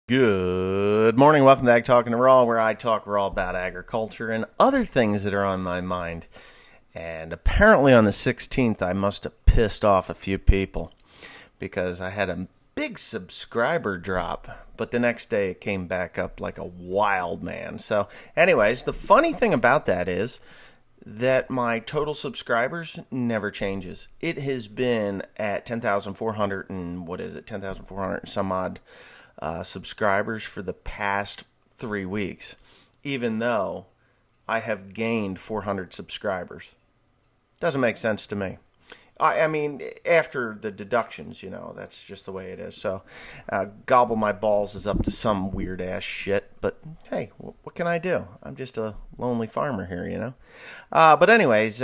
Good morning. Welcome to Ag Talking Raw, where I talk raw about agriculture and other things that are on my mind. And apparently on the 16th, I must have pissed off a few people because I had a big subscriber drop. But the next day, it came back up like a wild man. So anyways, the funny thing about that is that my total subscribers never changes. It has been at 10,400 and 10,400 and some odd subscribers for the past 3 weeks, even though I have gained 400 subscribers. Doesn't make sense to me. I mean, after the deductions, that's just the way it is. So, gobble my balls is up to some weird ass shit. But hey, what can I do? I'm just a lonely farmer here, But anyways,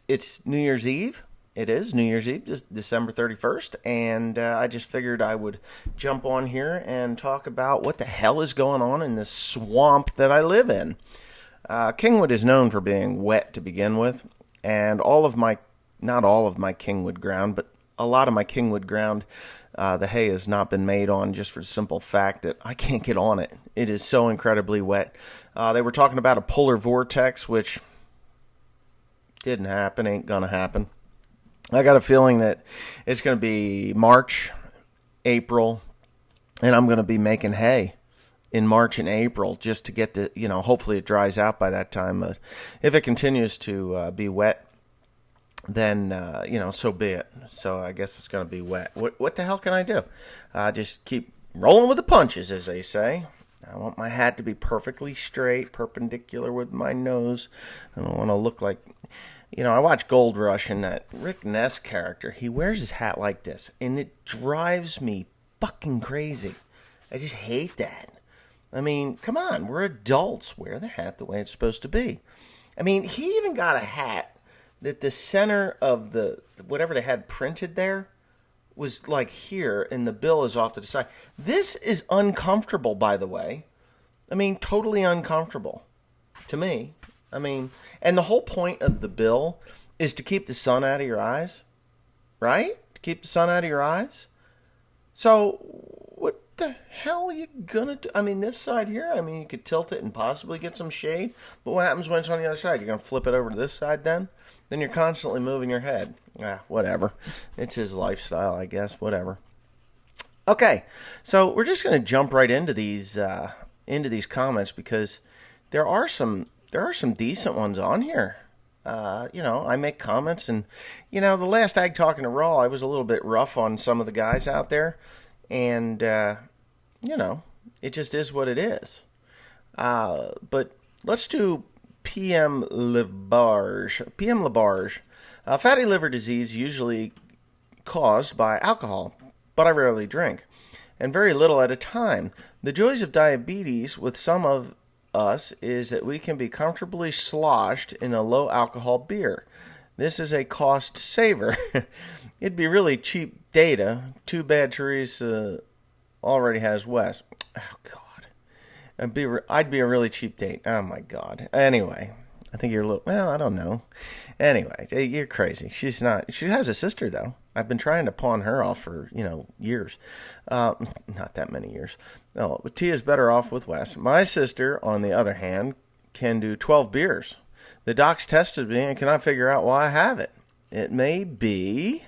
it's New Year's Eve. It is New Year's Eve, just December 31st, and I just figured I would jump on here and talk about what the hell is going on in this swamp that I live in. Kingwood is known for being wet to begin with, and not all of my Kingwood ground, but a lot of my Kingwood ground, the hay has not been made on just for the simple fact that I can't get on it. It is so incredibly wet. They were talking about a polar vortex, which didn't happen, ain't gonna happen. I got a feeling that it's going to be March, April, and I'm going to be making hay in March and April just to get the, hopefully it dries out by that time. But if it continues to be wet, then, so be it. So I guess it's going to be wet. What the hell can I do? Just keep rolling with the punches, as they say. I want my hat to be perfectly straight, perpendicular with my nose. I don't want to look like... I watch Gold Rush, and that Rick Ness character, he wears his hat like this, and it drives me fucking crazy. I just hate that. I mean, come on, we're adults. Wear the hat the way it's supposed to be. I mean, he even got a hat that the center of whatever they had printed there was like here, and the bill is off to the side. This is uncomfortable, by the way. I mean, totally uncomfortable to me. I mean, and the whole point of the bill is to keep the sun out of your eyes, right? To keep the sun out of your eyes. So what the hell are you going to do? I mean, this side here, you could tilt it and possibly get some shade. But what happens when it's on the other side? You're going to flip it over to this side then? Then you're constantly moving your head. Whatever. It's his lifestyle, I guess. Whatever. Okay, so we're just going to jump right into these comments because there are some decent ones on here. I make comments, and, the last Ag Talking to Raw, I was a little bit rough on some of the guys out there, and, it just is what it is. But let's do PM Labarge. PM Labarge. Fatty liver disease usually caused by alcohol, but I rarely drink, and very little at a time. The joys of diabetes with some of us is that we can be comfortably sloshed in a low alcohol beer. This is a cost saver. It'd be really cheap data. Too bad Teresa already has West. Oh God, I'd be a really cheap date. Oh my God. Anyway, I think you're a little. Well, I don't know. Anyway, you're crazy. She's not. She has a sister though. I've been trying to pawn her off for, years. Not that many years. No, but Tia's better off with Wes. My sister, on the other hand, can do 12 beers. The docs tested me and cannot figure out why I have it. It may be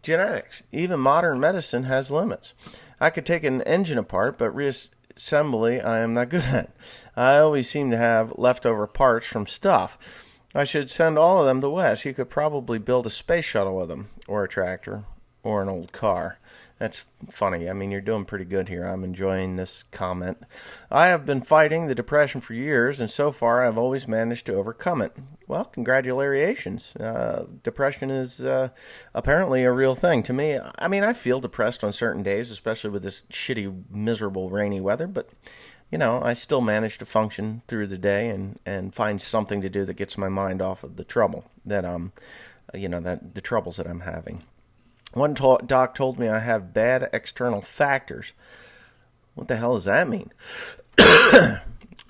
genetics. Even modern medicine has limits. I could take an engine apart, but reassembly I am not good at. I always seem to have leftover parts from stuff. I should send all of them to Wes. He could probably build a space shuttle with them, or a tractor, or an old car. That's funny. You're doing pretty good here. I'm enjoying this comment. I have been fighting the depression for years, and so far I've always managed to overcome it. Well, congratulations. Depression is apparently a real thing. To me, I feel depressed on certain days, especially with this shitty, miserable, rainy weather, but I still manage to function through the day and find something to do that gets my mind off of the trouble that the troubles that I'm having. One doc told me I have bad external factors. What the hell does that mean?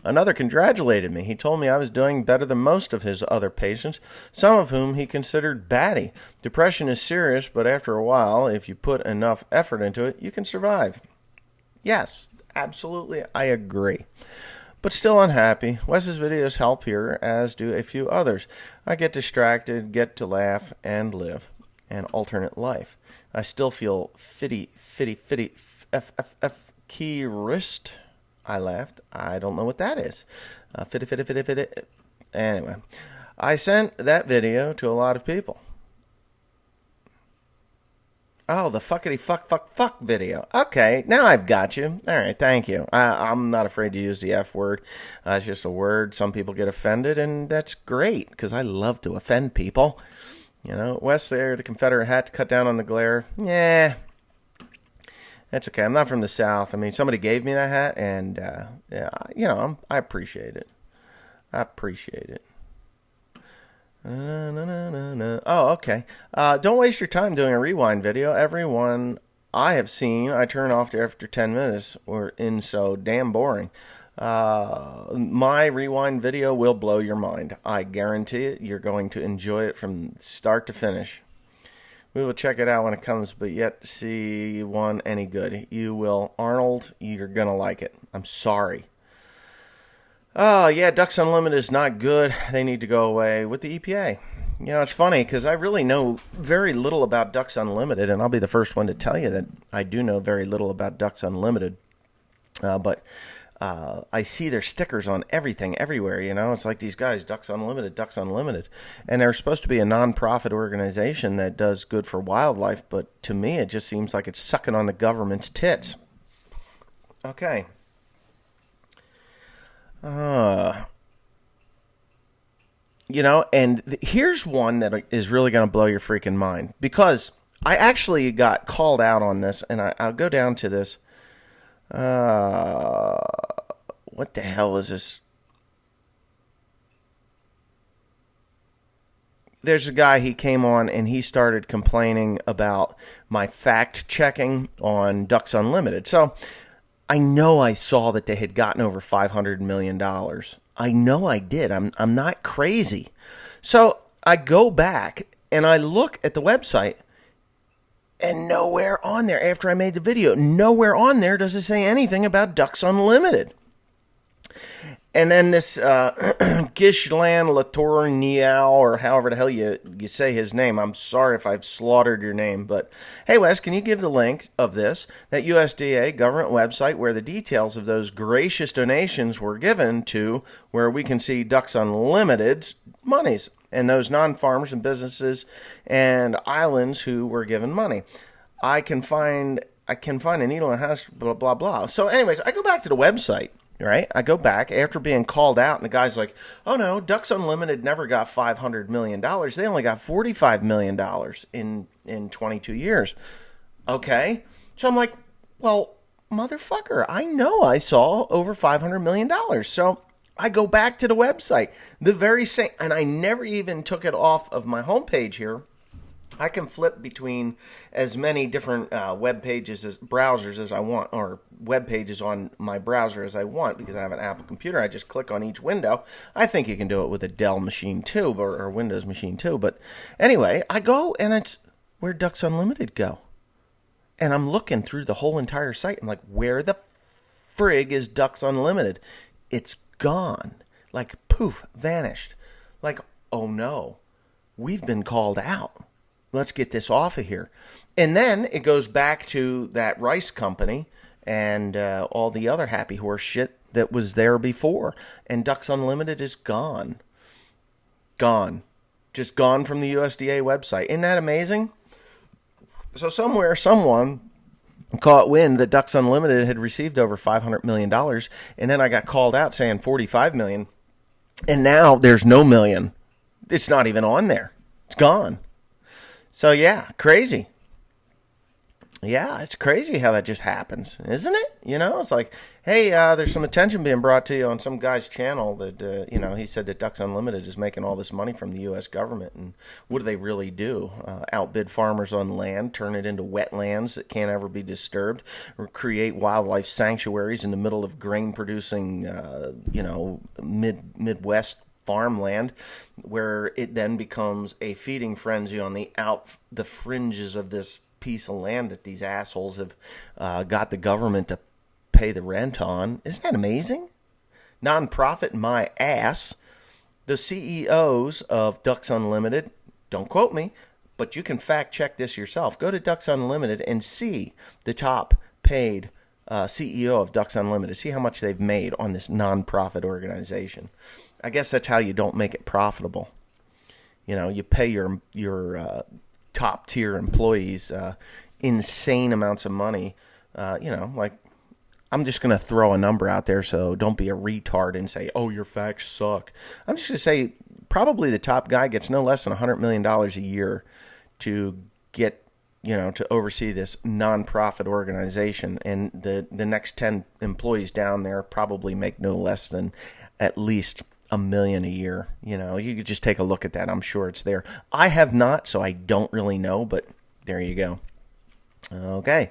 Another congratulated me. He told me I was doing better than most of his other patients, some of whom he considered batty. Depression is serious, but after a while, if you put enough effort into it, you can survive. Yes, absolutely, I agree. But still unhappy. Wes's videos help here, as do a few others. I get distracted, get to laugh, and live an alternate life. I still feel fitty, key wrist. I laughed. I don't know what that is. Fitty. Anyway, I sent that video to a lot of people. Oh, the fuckity fuck video. Okay, now I've got you. All right, thank you. I'm not afraid to use the F word. It's just a word. Some people get offended, and that's great, because I love to offend people. You know, Wes there, the Confederate hat to cut down on the glare. Yeah, that's okay. I'm not from the South. I mean, somebody gave me that hat, and, yeah, you know, I appreciate it. Oh, okay. Don't waste your time doing a rewind video. Everyone I have seen, I turn off after 10 minutes or in so damn boring. My rewind video will blow your mind. I guarantee it. You're going to enjoy it from start to finish. We will check it out when it comes, but yet to see one any good. You will. Arnold, you're going to like it. I'm sorry. Oh, yeah, Ducks Unlimited is not good. They need to go away with the EPA. You know, it's funny because I really know very little about Ducks Unlimited, and I'll be the first one to tell you that I do know very little about Ducks Unlimited. But I see their stickers on everything, everywhere, you know. It's like these guys, Ducks Unlimited. And they're supposed to be a non-profit organization that does good for wildlife, but to me it just seems like it's sucking on the government's tits. Okay. You know, and here's one that is really going to blow your freaking mind, because I actually got called out on this, and I'll go down to this. What the hell is this? There's a guy, he came on and he started complaining about my fact checking on Ducks Unlimited. So I know I saw that they had gotten over $500 million. I know I did. I'm not crazy. So I go back and I look at the website, and nowhere on there, after I made the video, nowhere on there does it say anything about Ducks Unlimited. And then this Gishlan Latourniau, or however the hell you say his name. I'm sorry if I've slaughtered your name. But, hey, Wes, can you give the link of this, that USDA government website where the details of those gracious donations were given to, where we can see Ducks Unlimited's monies and those non-farmers and businesses and islands who were given money. I can find a needle in a house, blah, blah, blah. So, anyways, I go back to the website. Right? I go back after being called out, and the guy's like, oh no, Ducks Unlimited never got $500 million. They only got $45 million in 22 years. Okay. So I'm like, well, motherfucker, I know I saw over $500 million. So I go back to the website, the very same, and I never even took it off of my homepage here. I can flip between as many different web pages as browsers as I want, or web pages on my browser as I want, because I have an Apple computer. I just click on each window. I think you can do it with a Dell machine too, or Windows machine too. But anyway, I go and it's where Ducks Unlimited go. And I'm looking through the whole entire site. I'm like, where the frig is Ducks Unlimited? It's gone. Like, poof, vanished. Like, oh no, we've been called out. Let's get this off of here. And then it goes back to that rice company and all the other happy horse shit that was there before. And Ducks Unlimited is gone. Gone. Just gone from the USDA website. Isn't that amazing? So somewhere, someone caught wind that Ducks Unlimited had received over $500 million. And then I got called out saying $45 million. And now there's no million. It's not even on there. It's gone. So, yeah, crazy. Yeah, it's crazy how that just happens, isn't it? It's like, hey, there's some attention being brought to you on some guy's channel that, he said that Ducks Unlimited is making all this money from the U.S. government. And what do they really do? Outbid farmers on land, turn it into wetlands that can't ever be disturbed, or create wildlife sanctuaries in the middle of grain-producing, Midwest farmland, where it then becomes a feeding frenzy on the fringes of this piece of land that these assholes have got the government to pay the rent on. Isn't that amazing? Nonprofit my ass. The CEOs of Ducks Unlimited, don't quote me, but you can fact check this yourself. Go to Ducks Unlimited and see the top paid CEO of Ducks Unlimited. See how much they've made on this nonprofit organization. I guess that's how you don't make it profitable. You pay your top tier employees insane amounts of money. Like, I'm just going to throw a number out there, so don't be a retard and say, oh, your facts suck. I'm just going to say probably the top guy gets no less than $100 million a year to get, to oversee this nonprofit organization. And the next 10 employees down there probably make no less than at least $1 million a year. You could just take a look at that. I'm sure it's there. I have not, so I don't really know, but there you go. Okay.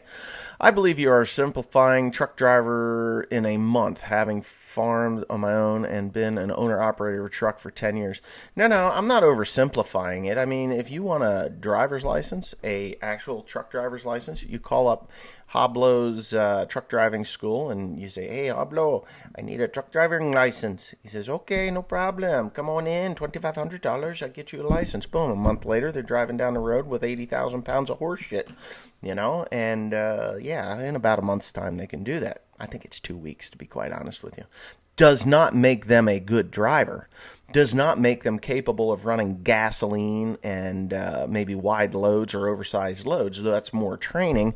I believe you are simplifying truck driver in a month, having farmed on my own and been an owner-operator of a truck for 10 years. No, I'm not oversimplifying it. I mean, if you want a driver's license, a actual truck driver's license, you call up Hablo's truck driving school and you say, hey, Hablo, I need a truck driving license. He says, okay, no problem. Come on in, $2,500. I'll get you a license. Boom. A month later, they're driving down the road with 80,000 pounds of horse shit, and in about a month's time, they can do that. I think it's 2 weeks, to be quite honest with you. Does not make them a good driver. Does not make them capable of running gasoline and maybe wide loads or oversized loads. That's more training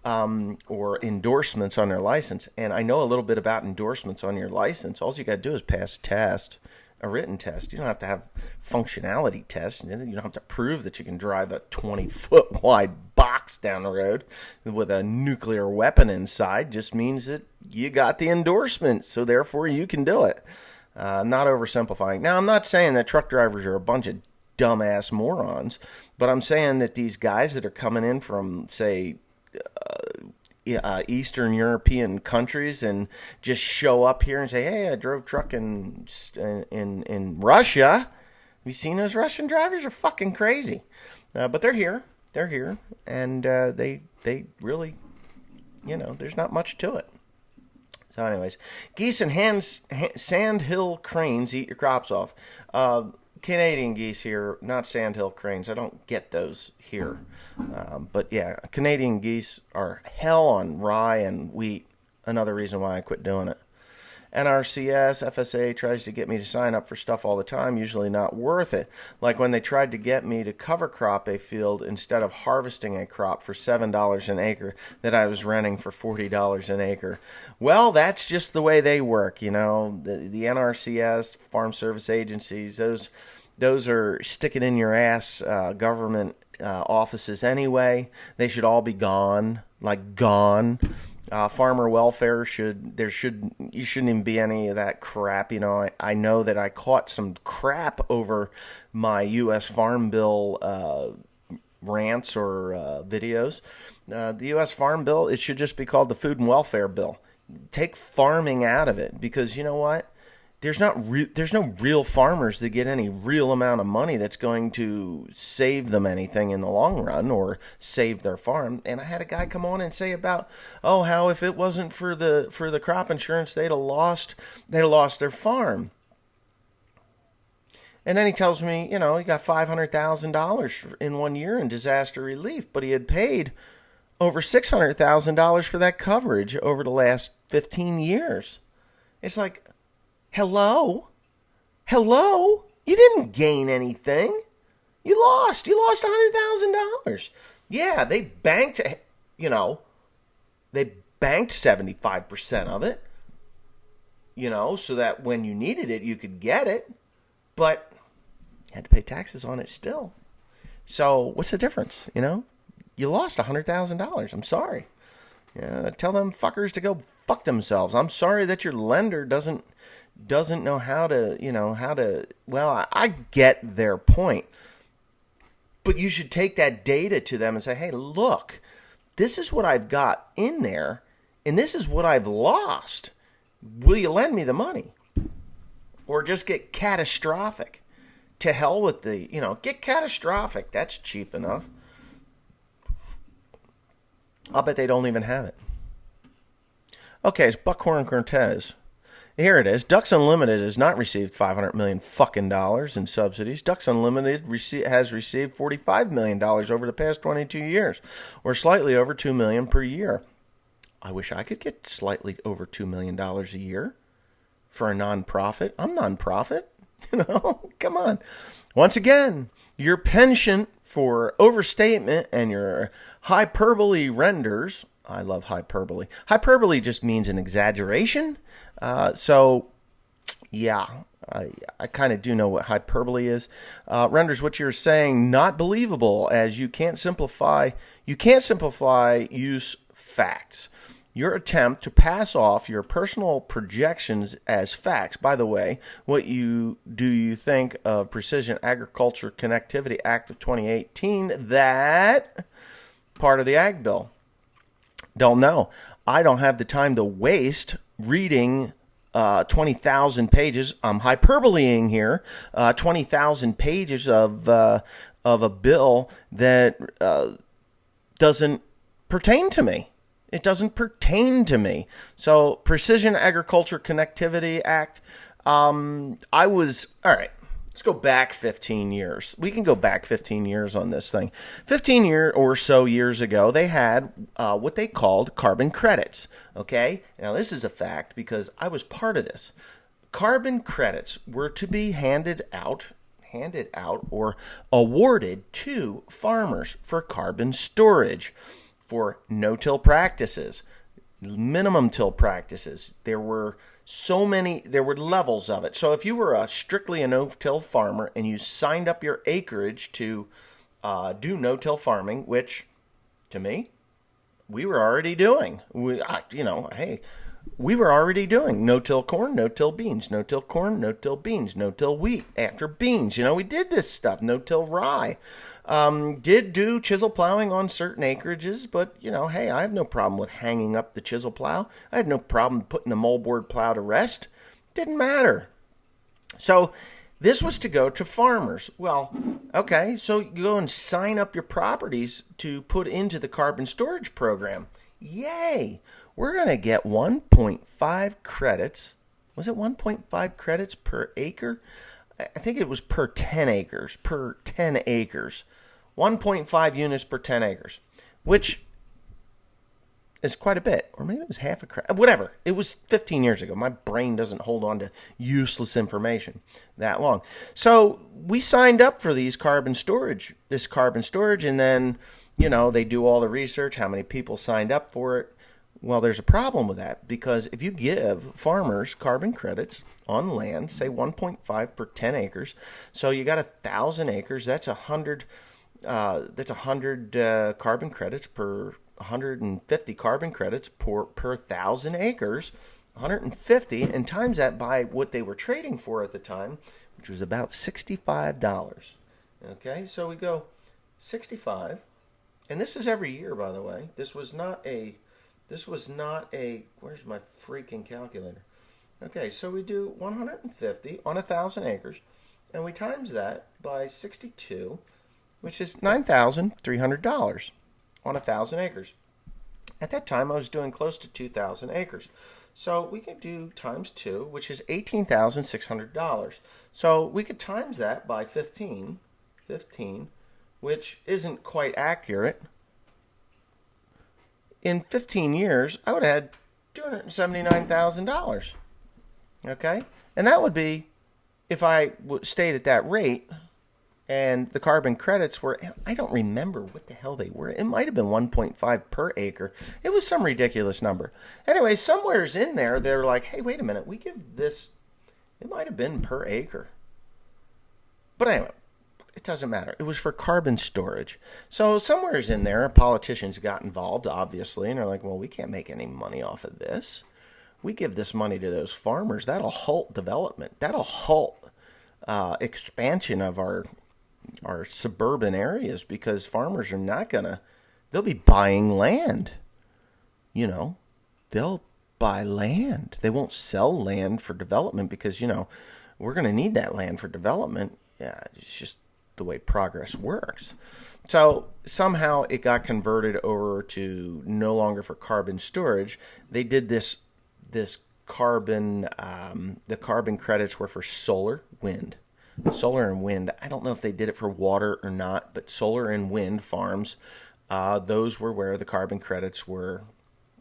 or endorsements on their license. And I know a little bit about endorsements on your license. All you got to do is pass a test, a written test. You don't have to have functionality tests. You don't have to prove that you can drive a 20-foot wide box down the road with a nuclear weapon inside. Just means that you got the endorsement, so therefore you can do it. Not oversimplifying. Now, I'm not saying that truck drivers are a bunch of dumbass morons, but I'm saying that these guys that are coming in from, say, Eastern European countries and just show up here and say, hey, I drove truck in Russia. Have you seen those Russian drivers? Are fucking crazy. But they're here. They're here. And they really, there's not much to it. So anyways, geese and sandhill cranes eat your crops off. Canadian geese here, not sandhill cranes. I don't get those here. But yeah, Canadian geese are hell on rye and wheat. Another reason why I quit doing it. NRCS, FSA tries to get me to sign up for stuff all the time, usually not worth it. Like when they tried to get me to cover crop a field instead of harvesting a crop for $7 an acre that I was renting for $40 an acre. Well, that's just the way they work, The NRCS, Farm Service Agencies, those are sticking in your ass government offices anyway. They should all be gone, like gone. Farmer welfare you shouldn't even be any of that crap. I know that I caught some crap over my U.S. Farm Bill rants or videos. The U.S. Farm Bill, it should just be called the Food and Welfare Bill. Take farming out of it, because you know what? There's no real farmers that get any real amount of money that's going to save them anything in the long run or save their farm. And I had a guy come on and say about, how if it wasn't for the crop insurance, they'd have lost their farm. And then he tells me, he got $500,000 in 1 year in disaster relief, but he had paid over $600,000 for that coverage over the last 15 years. It's like, Hello? You didn't gain anything. You lost $100,000. Yeah, they banked, they banked 75% of it, so that when you needed it, you could get it, but you had to pay taxes on it still. So what's the difference, You you lost $100,000. I'm sorry. Tell them fuckers to go fuck themselves. I'm sorry that your lender doesn't know how to. Well, I get their point, but you should take that data to them and say, hey, look, this is what I've got in there, and this is what I've lost. Will you lend me the money? Or just get catastrophic. To hell with get catastrophic. That's cheap enough. I'll bet they don't even have it. Okay, it's Buckhorn Cortez. Here it is. Ducks Unlimited has not received $500 million fucking dollars in subsidies. Ducks Unlimited has received $45 million over the past 22 years, or slightly over $2 million per year. I wish I could get slightly over $2 million a year for a nonprofit. I'm nonprofit. Come on. Once again, your penchant for overstatement and your hyperbole renders. I love hyperbole. Hyperbole just means an exaggeration. I kind of do know what hyperbole is. Renders what you're saying not believable, as you can't simplify use facts. Your attempt to pass off your personal projections as facts. By the way, do you think of Precision Agriculture Connectivity Act of 2018? That part of the Ag Bill. Don't know. I don't have the time to waste reading 20,000 pages. I'm hyperboleing here. 20,000 pages of a bill that doesn't pertain to me. It doesn't pertain to me. So, Precision Agriculture Connectivity Act. All right. Let's go back 15 years. We can go back 15 years on this thing. 15 or so years ago, they had what they called carbon credits. Okay? Now, this is a fact because I was part of this. Carbon credits were to be handed out or awarded to farmers for carbon storage, for no-till practices, minimum till practices. There were levels of it. So if you were strictly a no-till farmer and you signed up your acreage to do no-till farming, which, to me, we were already doing. We were already doing no-till corn, no-till beans, no-till corn, no-till beans, no-till wheat after beans. We did this stuff, no-till rye. Did do chisel plowing on certain acreages, but, hey, I have no problem with hanging up the chisel plow. I had no problem putting the moldboard plow to rest. Didn't matter. So this was to go to farmers. Well, okay, so you go and sign up your properties to put into the carbon storage program. Yay! We're going to get 1.5 credits. Was it 1.5 credits per acre? I think it was per 10 acres. 1.5 units per 10 acres, which is quite a bit. Or maybe it was half a credit. Whatever. It was 15 years ago. My brain doesn't hold on to useless information that long. So we signed up for this carbon storage, and then, they do all the research, how many people signed up for it. Well, there's a problem with that, because if you give farmers carbon credits on land, say 1.5 per 10 acres, so you got 1,000 acres, that's 100 carbon credits per 150 carbon credits per 1,000 acres, 150, and times that by what they were trading for at the time, which was about $65. Okay, so we go 65, and this is every year, by the way. This was not a, where's my freaking calculator? Okay, so we do 150 on 1,000 acres, and we times that by 62, which is $9,300 on 1,000 acres. At that time, I was doing close to 2,000 acres. So we could do times 2, which is $18,600. So we could times that by 15, which isn't quite accurate. In 15 years, I would have had $279,000. Okay? And that would be if I stayed at that rate, and the carbon credits were, I don't remember what the hell they were. It might have been 1.5 per acre. It was some ridiculous number. Anyway, somewhere's in there, they're like, hey, wait a minute, we give this, it might have been per acre. But anyway, It doesn't matter. It was for carbon storage. So somewhere's in there, politicians got involved, obviously, and they're like, well, we can't make any money off of this. We give this money to those farmers. That'll halt development. That'll halt expansion of our suburban areas, because farmers are not going to, they'll be buying land. They'll buy land. They won't sell land for development because, we're going to need that land for development. Yeah, it's just the way progress works. So somehow it got converted over to no longer for carbon storage. They did this carbon, the carbon credits were for solar, wind. Solar and wind, I don't know if they did it for water or not, but solar and wind farms, those were where the carbon credits were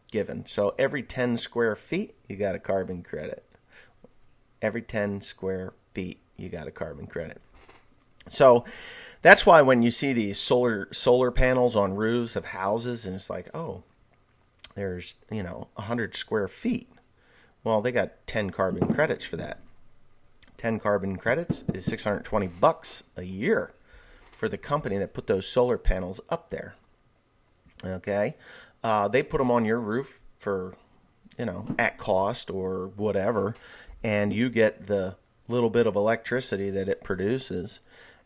given. So every 10 square feet, you got a carbon credit. Every 10 square feet, you got a carbon credit. So that's why when you see these solar panels on roofs of houses, and it's like, oh, there's 100 square feet. Well, they got 10 carbon credits for that. 10 carbon credits is $620 a year for the company that put those solar panels up there. Okay, they put them on your roof for at cost or whatever, and you get the little bit of electricity that it produces,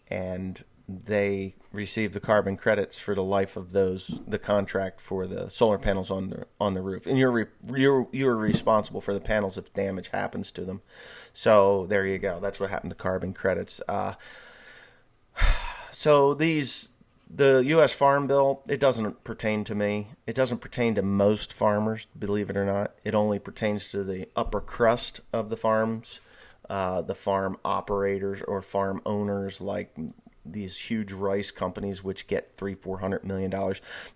and they receive the carbon credits for the life of the contract for the solar panels on the roof, and you're responsible for the panels if damage happens to them. So there you go. That's what happened to carbon credits. So the U.S. Farm Bill, it doesn't pertain to me. It doesn't pertain to most farmers, believe it or not. It only pertains to the upper crust of the farms, the farm operators or farm owners, like these huge rice companies which get $300-400 million.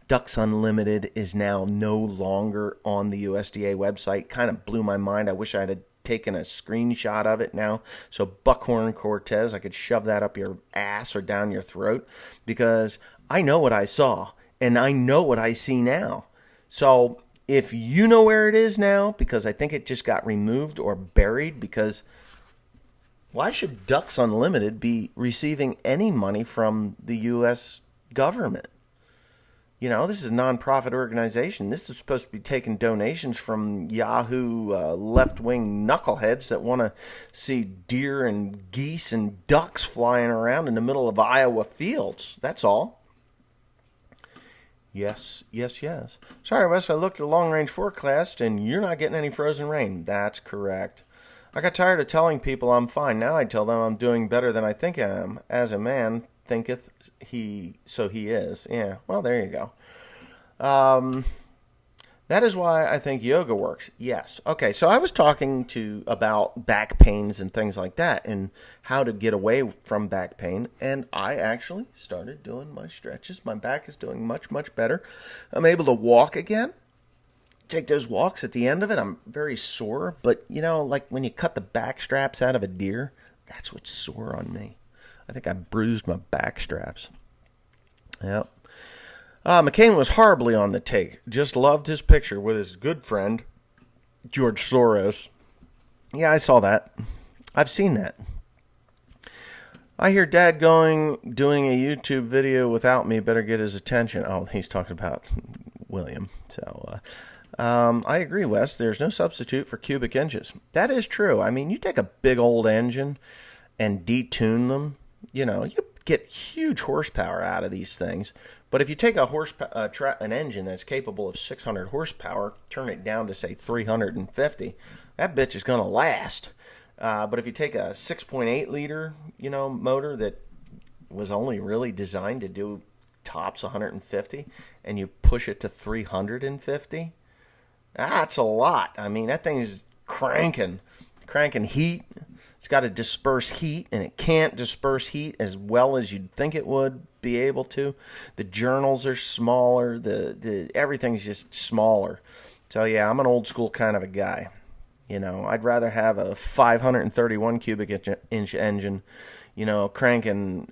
Ducks Unlimited is now no longer on the USDA website. Kind of blew my mind. I wish I had taken a screenshot of it now. So Buckhorn Cortez, I could shove that up your ass or down your throat, because I know what I saw and I know what I see now. So if you know where it is now, because I think it just got removed or buried, because why should Ducks Unlimited be receiving any money from the U.S. government? This is a nonprofit organization. This is supposed to be taking donations from Yahoo left-wing knuckleheads that want to see deer and geese and ducks flying around in the middle of Iowa fields. That's all. Yes. Sorry, Wes, I looked at the long-range forecast, and you're not getting any frozen rain. That's correct. I got tired of telling people I'm fine. Now I tell them I'm doing better than I think I am. As a man thinketh, so he is. Yeah, well, there you go. That is why I think yoga works. Yes. Okay, so I was talking about back pains and things like that and how to get away from back pain, and I actually started doing my stretches. My back is doing much, much better. I'm able to walk again. Take those walks. At the end of it, I'm very sore, but like when you cut the back straps out of a deer, that's what's sore on me. I think I bruised my back straps. Yep. McCain was horribly on the take. Just loved his picture with his good friend, George Soros. Yeah, I saw that. I've seen that. I hear Dad doing a YouTube video without me. Better get his attention. Oh, he's talking about William. So, I agree, Wes. There's no substitute for cubic inches. That is true. I mean, you take a big old engine and detune them, you get huge horsepower out of these things. But if you take an engine that's capable of 600 horsepower, turn it down to, say, 350, that bitch is going to last. But if you take a 6.8 liter, motor that was only really designed to do tops 150, and you push it to 350, that's a lot. I mean, that thing is cranking heat. It's got to disperse heat, and it can't disperse heat as well as you'd think it would be able to. The journals are smaller. The everything's just smaller. So yeah, I'm an old school kind of a guy. I'd rather have a 531 cubic inch engine, cranking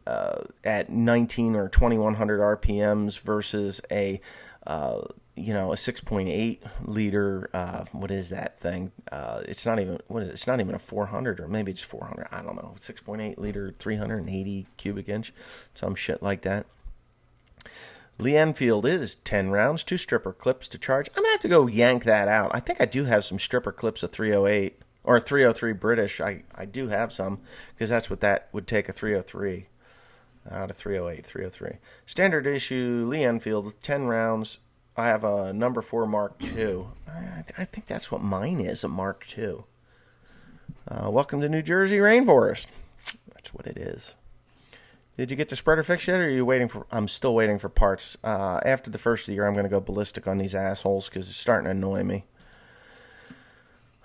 at 19 or 2100 RPMs versus a a 6.8 liter, what is that thing? It's not even, what is it? It's not even a 400, or maybe it's 400. I don't know. 6.8 liter, 380 cubic inch, some shit like that. Lee Enfield is 10 rounds, 2 stripper clips to charge. I'm going to have to go yank that out. I think I do have some stripper clips of 308 or 303 British. I do have some, because that's what that would take, a 303 out of 308, 303. Standard issue Lee Enfield, 10 rounds. I have a number 4 Mark II. I think that's what mine is, a Mark II. Welcome to New Jersey Rainforest. That's what it is. Did you get the spreader fixed yet, or are you waiting for... I'm still waiting for parts. After the first of the year, I'm going to go ballistic on these assholes, because it's starting to annoy me.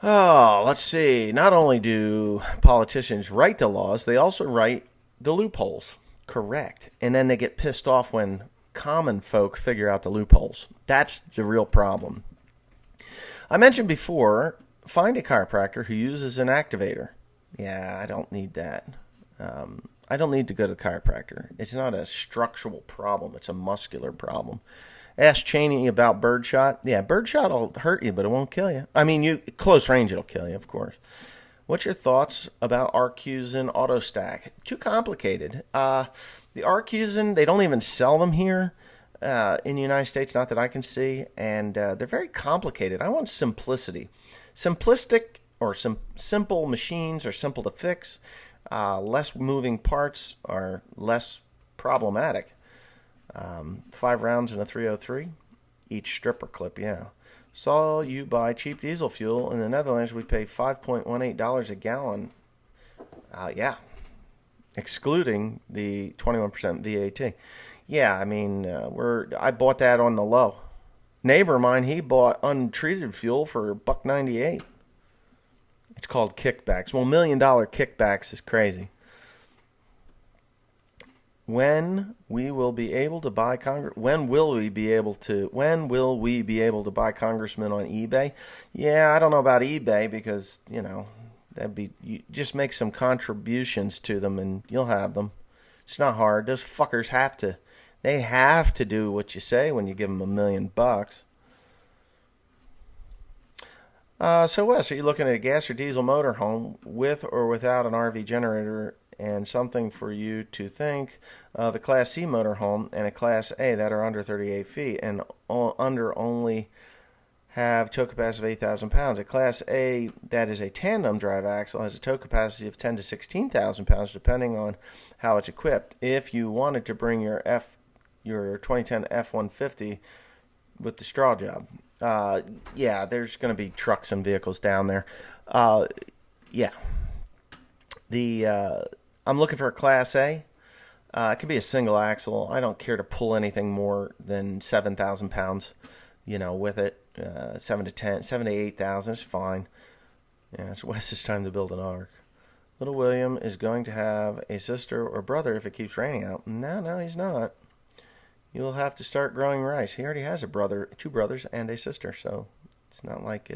Oh, let's see. Not only do politicians write the laws, they also write the loopholes. Correct. And then they get pissed off when common folk figure out the loopholes. That's the real problem. I mentioned before, find a chiropractor who uses an activator. Yeah, I don't need that. I don't need to go to the chiropractor. It's not a structural problem. It's a muscular problem. Ask Cheney about birdshot. Yeah, birdshot will hurt you, but it won't kill you. I mean, close range, it'll kill you, of course. What's your thoughts about Arcusin AutoStack? Too complicated. The Arcusin, they don't even sell them here in the United States, not that I can see, and they're very complicated. I want simplicity. Simplistic or simple machines are simple to fix. Less moving parts are less problematic. 5 rounds in a 303, each stripper clip, yeah. Saw you buy cheap diesel fuel. In the Netherlands, we pay $5.18 a gallon. Yeah, excluding the 21% VAT. Yeah, I mean, I bought that on the low. Neighbor of mine, he bought untreated fuel for $1.98. It's called kickbacks. Well, $1 million kickbacks is crazy. When will we be able to buy congressmen on eBay? Yeah, I don't know about eBay, because, you just make some contributions to them and you'll have them. It's not hard. Those fuckers have to do what you say when you give them $1 million. So Wes, are you looking at a gas or diesel motorhome with or without an RV generator? And something for you to think of: a Class C motorhome and a Class A that are under 38 feet and under only have tow capacity of 8,000 pounds. A Class A that is a tandem drive axle has a tow capacity of 10 to 16,000 pounds, depending on how it's equipped. If you wanted to bring your 2010 F-150 with the straw job, yeah, there's going to be trucks and vehicles down there. Yeah. I'm looking for a Class A. It could be a single axle. I don't care to pull anything more than 7,000 pounds, with it. 7 to 8,000 is fine. Yeah, it's Wes's time to build an ark. Little William is going to have a sister or brother if it keeps raining out. No, he's not. You'll have to start growing rice. He already has a brother, 2 brothers, and a sister, so it's not like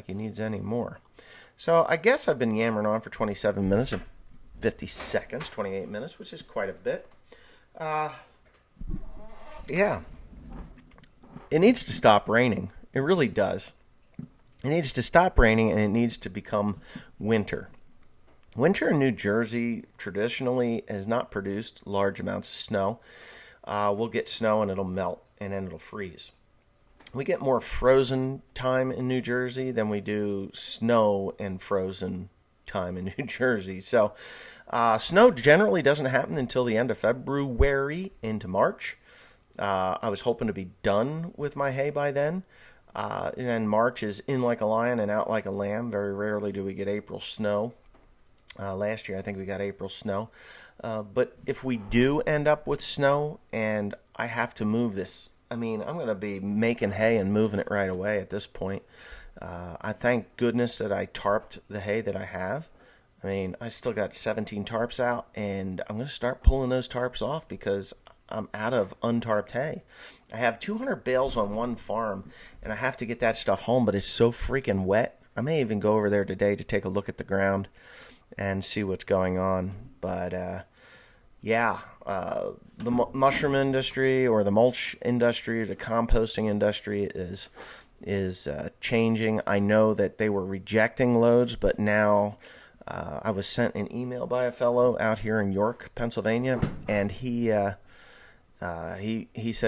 he needs any more. So I guess I've been yammering on for 27 minutes and 50 seconds, 28 minutes, which is quite a bit. Yeah. It needs to stop raining. It really does. It needs to stop raining, and it needs to become winter. Winter in New Jersey traditionally has not produced large amounts of snow. We'll get snow and it'll melt, and then it'll freeze. We get more frozen time in New Jersey than we do snow and frozen time in New Jersey. So snow generally doesn't happen until the end of February into March. I was hoping to be done with my hay by then. And then March is in like a lion and out like a lamb. Very rarely do we get April snow. Last year I think we got April snow. But if we do end up with snow and I have to move this, I'm going to be making hay and moving it right away at this point. I thank goodness that I tarped the hay that I have. I still got 17 tarps out, and I'm going to start pulling those tarps off because I'm out of untarped hay. I have 200 bales on one farm, and I have to get that stuff home, but it's so freaking wet. I may even go over there today to take a look at the ground and see what's going on. But, Yeah, the mushroom industry or the mulch industry, or the composting industry is changing. I know that they were rejecting loads, but now I was sent an email by a fellow out here in York, Pennsylvania, and he said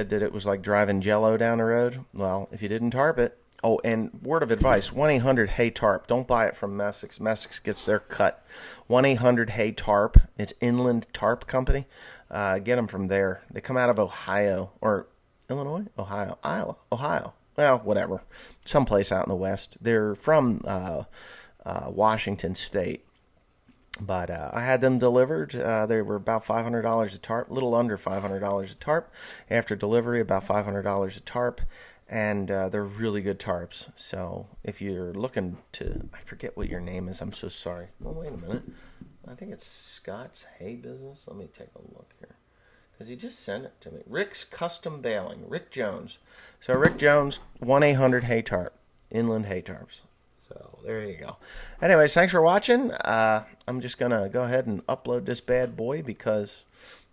that it was like driving Jello down the road. Well, if you didn't tarp it. Oh, and word of advice, 1-800-HEY-TARP. Don't buy it from Messick's. Messick's gets their cut. 1-800-HEY-TARP. It's Inland Tarp Company. Get them from there. They come out of Ohio, or Illinois? Ohio. Iowa. Ohio. Well, whatever. Someplace out in the West. They're from Washington State. But I had them delivered. They were about $500 a tarp, a little under $500 a tarp. After delivery, about $500 a tarp. And they're really good tarps. So if you're looking to, I forget what your name is. I'm so sorry. Well, wait a minute. I think it's Scott's Hay Business. Let me take a look here. Because he just sent it to me. Rick's Custom Baling. Rick Jones. So Rick Jones, 1-800-HEY-TARP. Inland Hay Tarps. So there you go. Anyways, thanks for watching. I'm just going to go ahead and upload this bad boy because,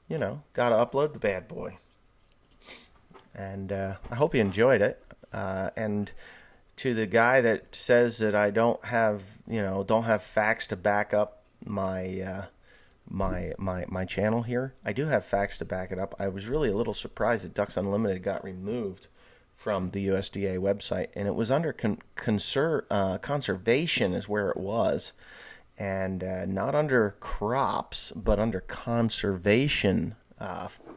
got to upload the bad boy. And I hope you enjoyed it. And to the guy that says that I don't have facts to back up my my channel here, I do have facts to back it up. I was really a little surprised that Ducks Unlimited got removed from the USDA website, and it was under conservation is where it was, and not under crops, but under conservation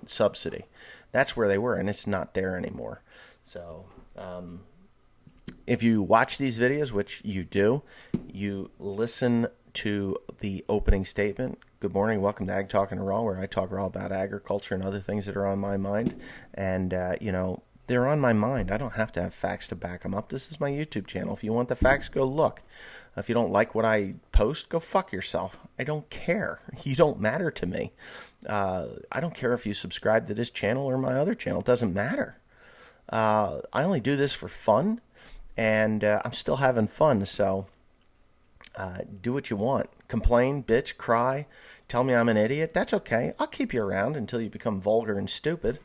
subsidy. That's where they were, and it's not there anymore. So if you watch these videos, which you do, you listen to the opening statement. Good morning, welcome to Ag Talking Raw, where I talk raw about agriculture and other things that are on my mind. And, they're on my mind. I don't have to have facts to back them up. This is my YouTube channel. If you want the facts, go look. If you don't like what I post, go fuck yourself. I don't care. You don't matter to me. I don't care if you subscribe to this channel or my other channel. It doesn't matter. I only do this for fun, and I'm still having fun, so do what you want. Complain, bitch, cry, tell me I'm an idiot. That's okay. I'll keep you around until you become vulgar and stupid,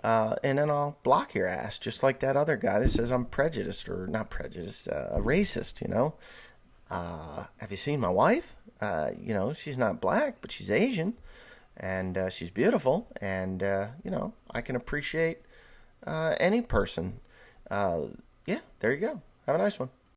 and then I'll block your ass, just like that other guy that says I'm prejudiced, or not prejudiced, a racist, Have you seen my wife? She's not black, but she's Asian, and she's beautiful, and, I can appreciate any person. Yeah, there you go. Have a nice one.